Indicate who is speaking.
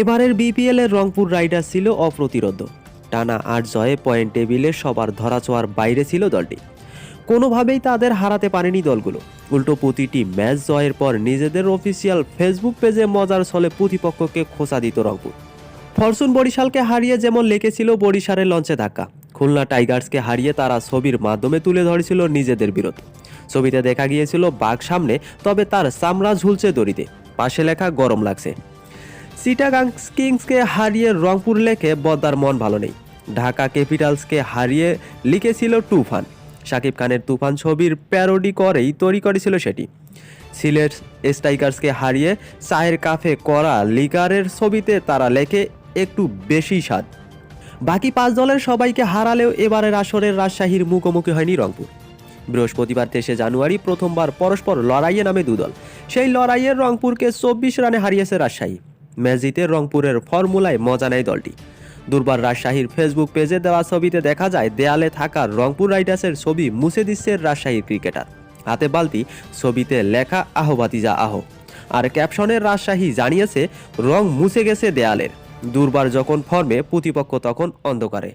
Speaker 1: এবারের বিপিএল এর রংপুর রাইডার্স ছিল অপ্রতিরোধ্য। টানা ৮ জয়ে পয়েন্ট টেবিলে সবার ধরাছোঁয়ার বাইরে ছিল দলটি। কোনোভাবেই তাদের হারাতে পারেনি দলগুলো। উল্টো প্রতিটি ম্যাচ জয়ের পর নিজেদের অফিসিয়াল ফেসবুক পেজে মজার ছলে প্রতিপক্ষকে খোঁচা দিত রংপুর। ফরচুন বরিশালকে হারিয়ে যেমন লেগেছিল বরিশালের লঞ্চে ধাক্কা, খুলনা টাইগার্সকে হারিয়ে তারা ছবির মাধ্যমে তুলে ধরেছিল নিজেদের বিরোধ। ছবিতে দেখা গিয়েছিল বাঘ সামনে, তবে তার চামড়া ঝুলছে দড়িতে, পাশে লেখা গরম লাগছে। চিটাগাং কিংসকে হারিয়ে রংপুর লেখে বদ্দার মন ভালো নেই। ঢাকা ক্যাপিটালসকে হারিয়ে লিখেছিল তুফান। শাকিব খানের তুফান ছবির প্যারোডি করেই তৈরি করেছিল সেটি। সিলেট স্ট্রাইকার্সকে হারিয়ে চায়ের কাফে করা লিগারের ছবিতে তারা লেখে একটু বেশি স্বাদ। বাকি 5 দলের সবাইকে হারালেও এবারের আসরের রাজশাহীর মুখোমুখি হয়নি রংপুর। বৃহস্পতিবার 23 জানুয়ারি প্রথমবার পরস্পর লড়াইয়ে নামে দুদল। সেই লড়াইয়ে রংপুরকে 24 রানে হারিয়েছে রাজশাহী। ম্যাচ জিতে রংপুরের ফর্মুলায় মজা নেয় দলটি। দুর্বার রাজশাহীর ফেসবুক পেজে দেওয়া ছবিতে দেখা যায় দেয়ালে থাকা রংপুর রাইডার্সের ছবি মুছে দিচ্ছে রাজশাহীর ক্রিকেটার। হাতে বালতি, ছবিতে লেখা আহো ভাতিজা আহো। আর ক্যাপশনে রাজশাহী জানিয়েছে রং মুছে গেছে দেয়ালের। দুর্বার যখন ফর্মে, প্রতিপক্ষ তখন অন্ধকারে।